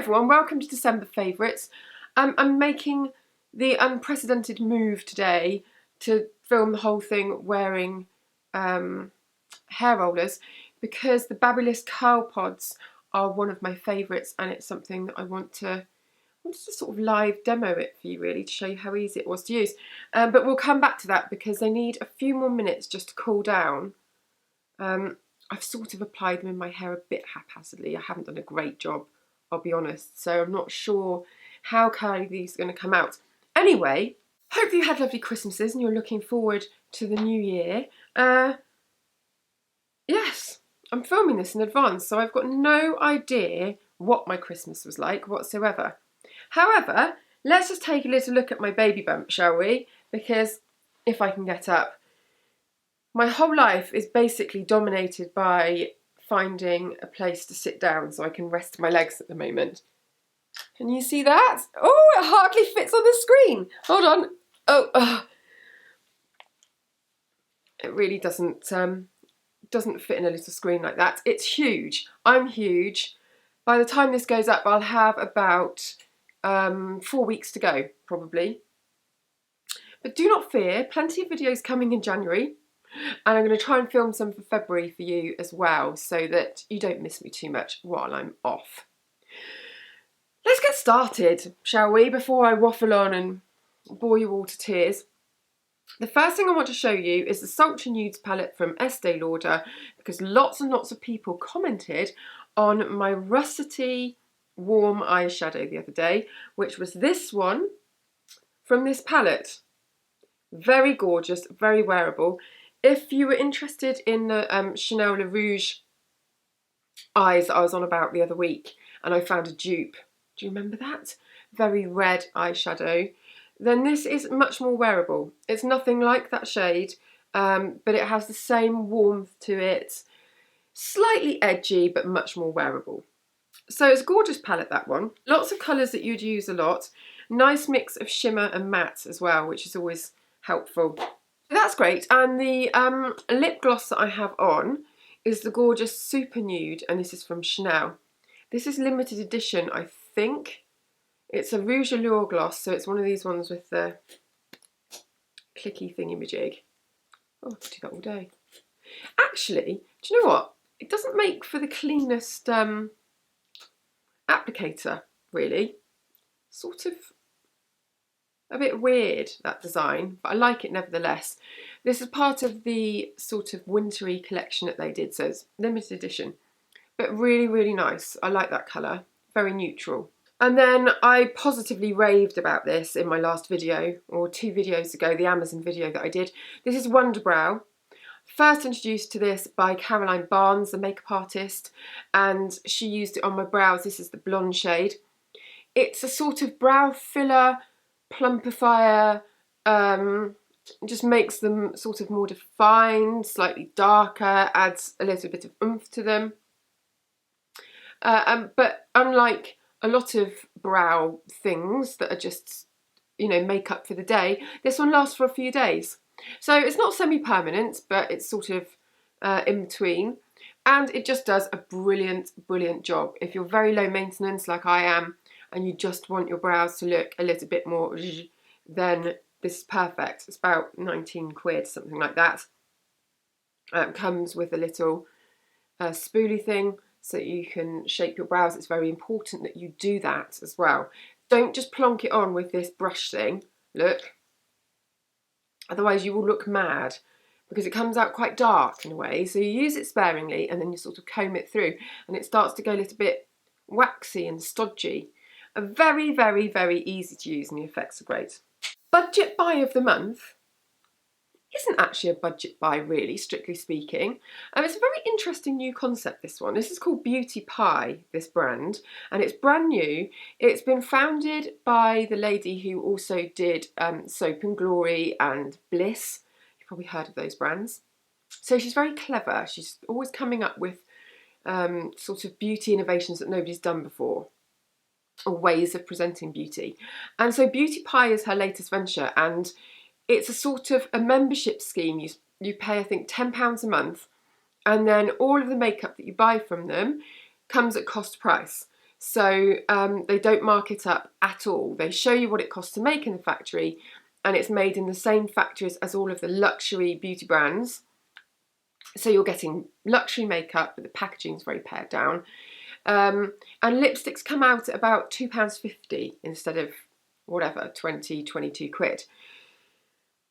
everyone, welcome to December Favourites. I'm making the unprecedented move today to film the whole thing wearing hair rollers because the Babyliss Curl Pods are one of my favourites, and it's something that I want to sort of live demo it for you, really, to show you how easy it was to use. But we'll come back to that because they need a few more minutes just to cool down. I've sort of applied them in my hair a bit haphazardly. I haven't done a great job, I'll be honest, so I'm not sure how curly these are going to come out. Anyway, hope you had lovely Christmases and you're looking forward to the new year. Yes, I'm filming this in advance, so I've got no idea what my Christmas was like whatsoever. However, let's just take a little look at my baby bump, shall we? Because if I can get up, my whole life is basically dominated by finding a place to sit down so I can rest my legs at the moment. Can you see that? Oh, it hardly fits on the screen. Hold on. Oh, it really doesn't fit in a little screen like that. It's huge. I'm huge. By the time this goes up, I'll have about 4 weeks to go, probably. But do not fear, plenty of videos coming in January. And I'm going to try and film some for February for you as well, so that you don't miss me too much while I'm off. Let's get started, shall we, before I waffle on and bore you all to tears. The first thing I want to show you is the Sultry Nudes palette from Estee Lauder, because lots and lots of people commented on my russety warm eyeshadow the other day, which was this one from this palette. Very gorgeous, very wearable. If you were interested in the Chanel Le Rouge eyes that I was on about the other week, and I found a dupe, do you remember that? Very red eyeshadow. Then this is much more wearable. It's nothing like that shade, but it has the same warmth to it. Slightly edgy, but much more wearable. So it's a gorgeous palette, that one. Lots of colours that you'd use a lot. Nice mix of shimmer and matte as well, which is always helpful. That's great. And the lip gloss that I have on is the gorgeous Super Nude, and this is from Chanel. This is limited edition, I think. It's a Rouge Allure gloss, so it's one of these ones with the clicky thingy-majig. Oh, I could do that all day. Actually, do you know what? It doesn't make for the cleanest applicator, really. Sort of a bit weird, that design, but I like it nevertheless. This is part of the sort of wintry collection that they did, so it's limited edition. But really, really nice. I like that colour. Very neutral. And then I positively raved about this in my last video, or 2 videos ago, the Amazon video that I did. This is Wonder Brow. First introduced to this by Caroline Barnes, the makeup artist, and she used it on my brows. This is the blonde shade. It's a sort of brow filler, plumpifier, just makes them sort of more defined, slightly darker, adds a little bit of oomph to them. But unlike a lot of brow things that are just, you know, makeup for the day, this one lasts for a few days. So it's not semi-permanent, but it's sort of in between. And it just does a brilliant, brilliant job. If you're very low maintenance like I am, and you just want your brows to look a little bit more zhuzh, then this is perfect. It's about 19 quid, something like that. It comes with a little spoolie thing so you can shape your brows. It's very important that you do that as well. Don't just plonk it on with this brush thing, look. Otherwise you will look mad, because it comes out quite dark in a way. So you use it sparingly and then you sort of comb it through and it starts to go a little bit waxy and stodgy. A very, very, very easy to use, and the effects are great. Budget buy of the month isn't actually a budget buy, really, strictly speaking. It's a very interesting new concept, this one. This is called Beauty Pie, this brand, and it's brand new. It's been founded by the lady who also did Soap and Glory and Bliss. You've probably heard of those brands. So she's very clever. She's always coming up with sort of beauty innovations that nobody's done before, or ways of presenting beauty. And so Beauty Pie is her latest venture, and it's a sort of a membership scheme. You pay, I think, £10 a month, and then all of the makeup that you buy from them comes at cost price. So they don't mark it up at all. They show you what it costs to make in the factory, and it's made in the same factories as all of the luxury beauty brands. So you're getting luxury makeup, but the packaging is very pared down. And lipsticks come out at about £2.50 instead of whatever, 20, 22 quid.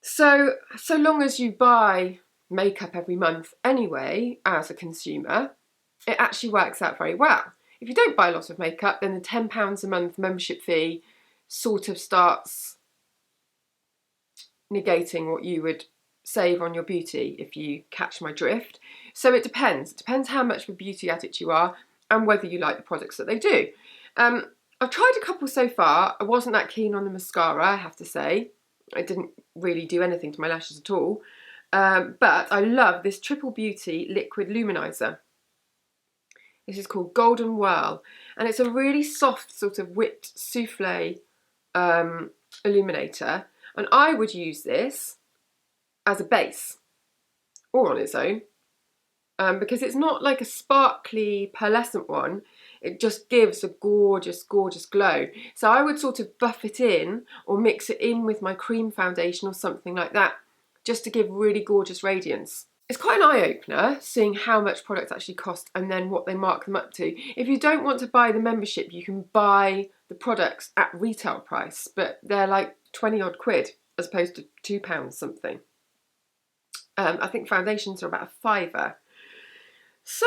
So long as you buy makeup every month anyway, as a consumer, it actually works out very well. If you don't buy a lot of makeup, then the £10 a month membership fee sort of starts negating what you would save on your beauty, if you catch my drift. So it depends. It depends how much of a beauty addict you are and whether you like the products that they do. I've tried a couple so far. I wasn't that keen on the mascara, I have to say. It didn't really do anything to my lashes at all. But I love this Triple Beauty Liquid Luminizer. This is called Golden Whirl, and it's a really soft sort of whipped souffle illuminator. And I would use this as a base or on its own, because it's not like a sparkly pearlescent one. It just gives a gorgeous, gorgeous glow. So I would sort of buff it in or mix it in with my cream foundation or something like that, just to give really gorgeous radiance. It's quite an eye-opener seeing how much products actually cost and then what they mark them up to. If you don't want to buy the membership, you can buy the products at retail price, but they're like 20 odd quid as opposed to £2 something. I think foundations are about a £5. So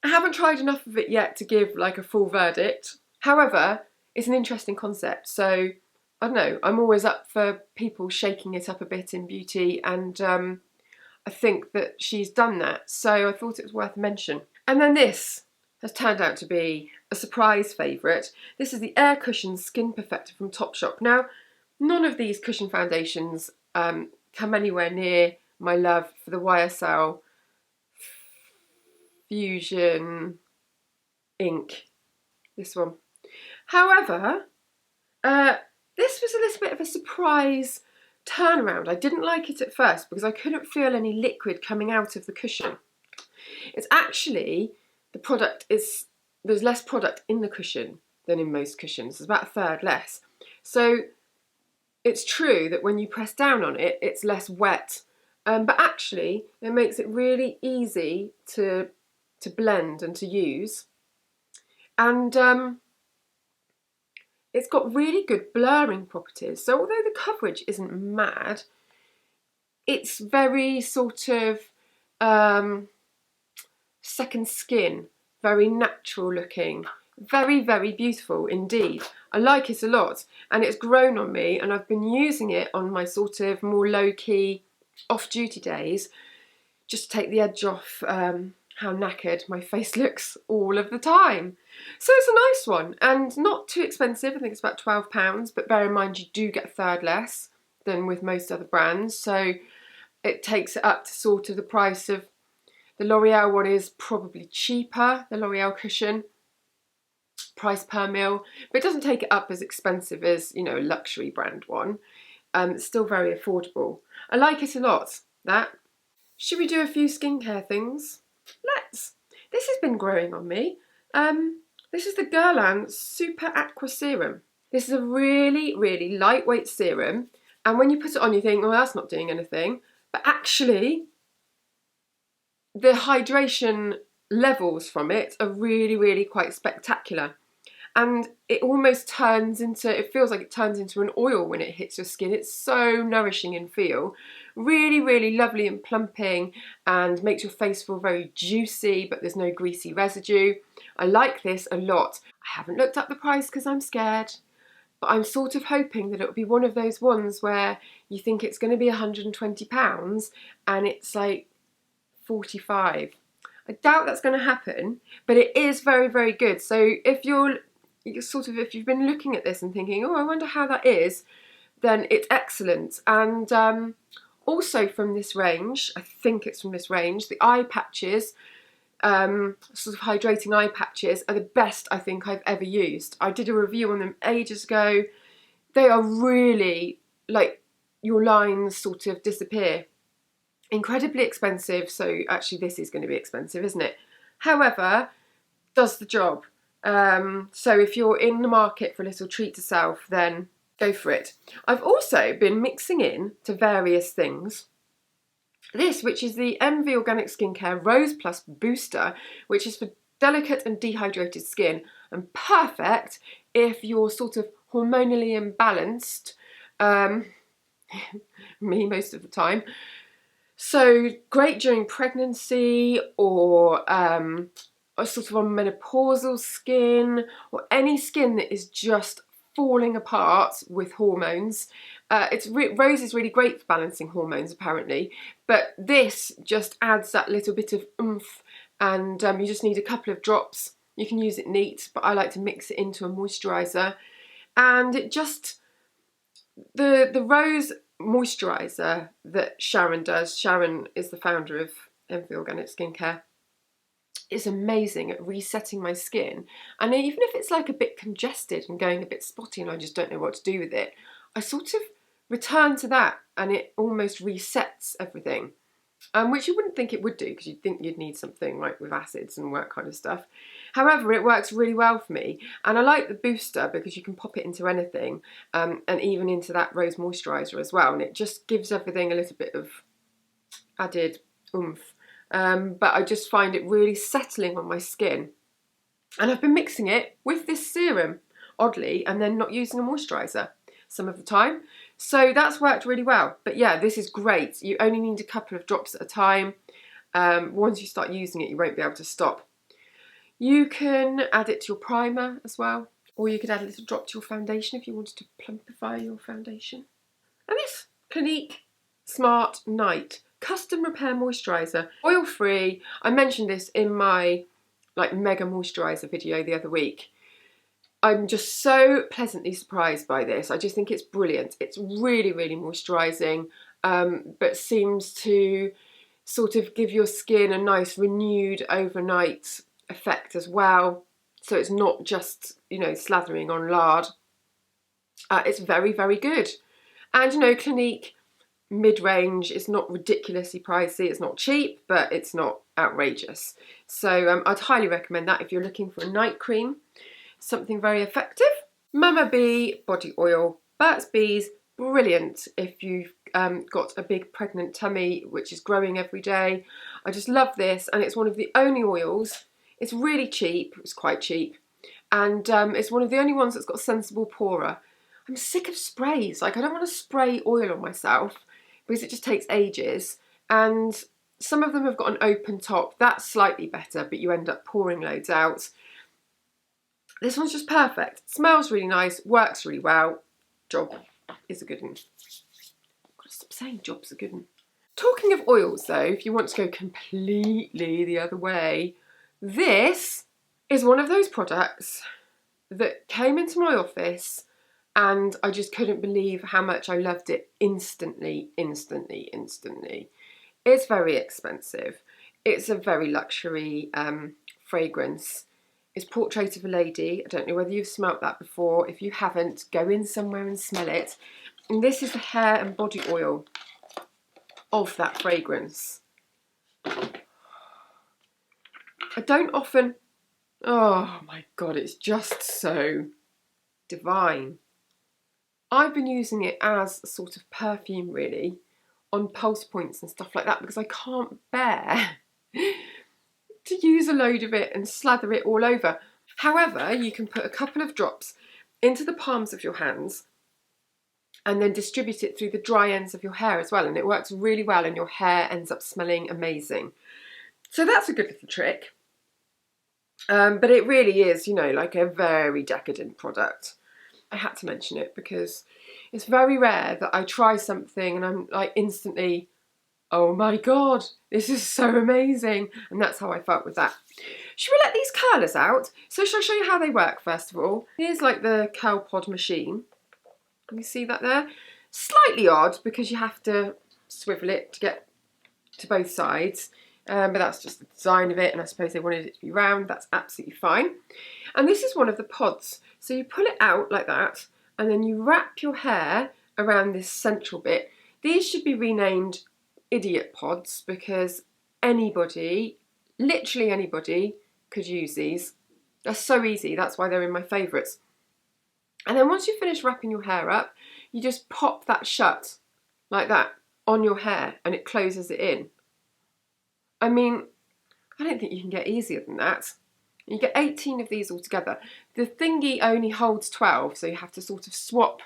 I haven't tried enough of it yet to give like a full verdict. However, it's an interesting concept. So I don't know, I'm always up for people shaking it up a bit in beauty, and I think that she's done that. So I thought it was worth a mention. And then this has turned out to be a surprise favourite. This is the Air Cushion Skin Perfector from Topshop. Now, none of these cushion foundations come anywhere near my love for the YSL Fusion Ink, this one. However, this was a little bit of a surprise turnaround. I didn't like it at first because I couldn't feel any liquid coming out of the cushion. It's actually, there's less product in the cushion than in most cushions. There's about a third less. So it's true that when you press down on it, it's less wet. But actually, it makes it really easy to blend and to use. And it's got really good blurring properties. So although the coverage isn't mad, it's very sort of second skin, very natural looking, very, very beautiful indeed. I like it a lot, and it's grown on me, and I've been using it on my sort of more low-key off-duty days just to take the edge off how knackered my face looks all of the time. So it's a nice one and not too expensive. I think it's about £12, but bear in mind you do get a third less than with most other brands, so it takes it up to sort of the price of the L'Oreal one. Is probably cheaper, the L'Oreal cushion, price per mil, but it doesn't take it up as expensive as, you know, a luxury brand one. It's still very affordable. I like it a lot, that. Should we do a few skincare things? Let's. This has been growing on me. This is the Guerlain Super Aqua Serum. This is a really, really lightweight serum, and when you put it on you think, oh, that's not doing anything, but actually the hydration levels from it are really, really quite spectacular. And it almost turns into, it feels like it turns into an oil when it hits your skin. It's so nourishing in feel. Really, really lovely and plumping, and makes your face feel very juicy, but there's no greasy residue. I like this a lot. I haven't looked up the price because I'm scared, but I'm sort of hoping that it'll be one of those ones where you think it's going to be £120 and it's like 45. I doubt that's going to happen, but it is very, very good. So if if you've been looking at this and thinking, oh, I wonder how that is, then it's excellent. And also from this range, I think it's from this range, the eye patches, sort of hydrating eye patches, are the best I think I've ever used. I did a review on them ages ago. They are really, like, your lines sort of disappear. Incredibly expensive, so actually this is going to be expensive, isn't it? However, does the job. So if you're in the market for a little treat to self, then go for it. I've also been mixing in to various things. This, which is the MV Organic Skincare Rose Plus Booster, which is for delicate and dehydrated skin and perfect if you're sort of hormonally imbalanced, me most of the time. So great during pregnancy or sort of on menopausal skin or any skin that is just falling apart with hormones. Rose is really great for balancing hormones apparently, but this just adds that little bit of oomph, and you just need a couple of drops. You can use it neat, but I like to mix it into a moisturiser, and it just, the Rose moisturiser that Sharon does, Sharon is the founder of MV Organic Skincare, is amazing at resetting my skin. And even if it's like a bit congested and going a bit spotty and I just don't know what to do with it, I sort of return to that and it almost resets everything. Which you wouldn't think it would do, because you'd think you'd need something like with acids and work kind of stuff. However, it works really well for me, and I like the booster because you can pop it into anything, and even into that Rose moisturiser as well, and it just gives everything a little bit of added oomph. But I just find it really settling on my skin. And I've been mixing it with this serum, oddly, and then not using a moisturiser some of the time. So that's worked really well. But yeah, this is great. You only need a couple of drops at a time. Once you start using it, you won't be able to stop. You can add it to your primer as well, or you could add a little drop to your foundation if you wanted to plumpify your foundation. And this Clinique Smart Night Custom Repair Moisturiser, oil-free. I mentioned this in my mega moisturiser video the other week. I'm just so pleasantly surprised by this. I just think it's brilliant. It's really, really moisturising, but seems to sort of give your skin a nice renewed overnight effect as well. So it's not just, you know, slathering on lard. It's very, very good. And, you know, Clinique, mid-range, it's not ridiculously pricey, it's not cheap, but it's not outrageous. So I'd highly recommend that if you're looking for a night cream. Something very effective. Mama Bee body oil, Burt's Bees, brilliant if you've got a big pregnant tummy which is growing every day. I just love this, and it's one of the only oils. It's really cheap, it's quite cheap, and it's one of the only ones that's got sensible pourer. I'm sick of sprays. Like, I don't want to spray oil on myself because it just takes ages, and some of them have got an open top. That's slightly better, but you end up pouring loads out. This one's just perfect. It smells really nice, works really well. Job is a good one. I've got to stop saying job's a good one. Talking of oils though, if you want to go completely the other way, this is one of those products that came into my office and I just couldn't believe how much I loved it instantly. It's very expensive. It's a very luxury fragrance. It's Portrait of a Lady. I don't know whether you've smelt that before. If you haven't, go in somewhere and smell it. And this is the hair and body oil of that fragrance. I don't often... Oh my God, it's just so divine. I've been using it as a sort of perfume, really, on pulse points and stuff like that, because I can't bear to use a load of it and slather it all over. However, you can put a couple of drops into the palms of your hands and then distribute it through the dry ends of your hair as well, and it works really well and your hair ends up smelling amazing. So that's a good little trick. But it really is, you know, like a very decadent product. I had to mention it because it's very rare that I try something and I'm like instantly, oh my God, this is so amazing. And that's how I felt with that. Should we let these curlers out? So shall I show you how they work first of all? Here's like the curl pod machine. Can you see that there? Slightly odd because you have to swivel it to get to both sides. But that's just the design of it, and I suppose they wanted it to be round. That's absolutely fine. And this is one of the pods. So you pull it out like that, and then you wrap your hair around this central bit. These should be renamed idiot pods because anybody, literally anybody, could use these. They're so easy, that's why they're in my favourites. And then once you finish wrapping your hair up, you just pop that shut like that on your hair and it closes it in. I mean, I don't think you can get easier than that. You get 18 of these all together. The thingy only holds 12, so you have to sort of swap.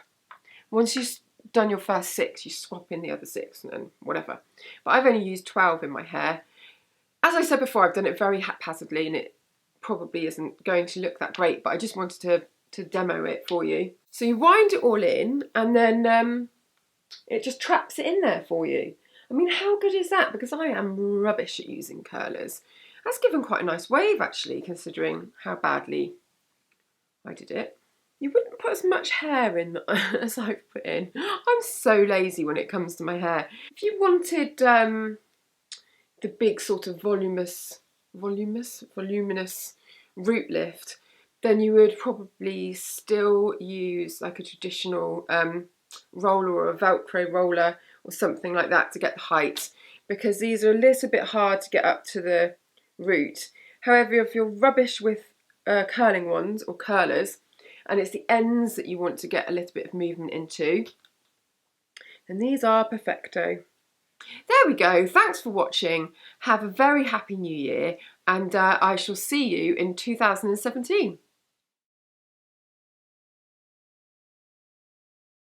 Once you've done your first 6, you swap in the other 6 and then whatever. But I've only used 12 in my hair. As I said before, I've done it very haphazardly and it probably isn't going to look that great, but I just wanted to demo it for you. So you wind it all in and then it just traps it in there for you. I mean, how good is that? Because I am rubbish at using curlers. That's given quite a nice wave actually, considering how badly I did it. You wouldn't put as much hair in as I've put in. I'm so lazy when it comes to my hair. If you wanted the big sort of voluminous root lift, then you would probably still use like a traditional roller or a Velcro roller or something like that to get the height, because these are a little bit hard to get up to the root. However, if you're rubbish with curling ones or curlers and it's the ends that you want to get a little bit of movement into, then these are perfecto. There we go. Thanks for watching. Have a very happy new year and I shall see you in 2017.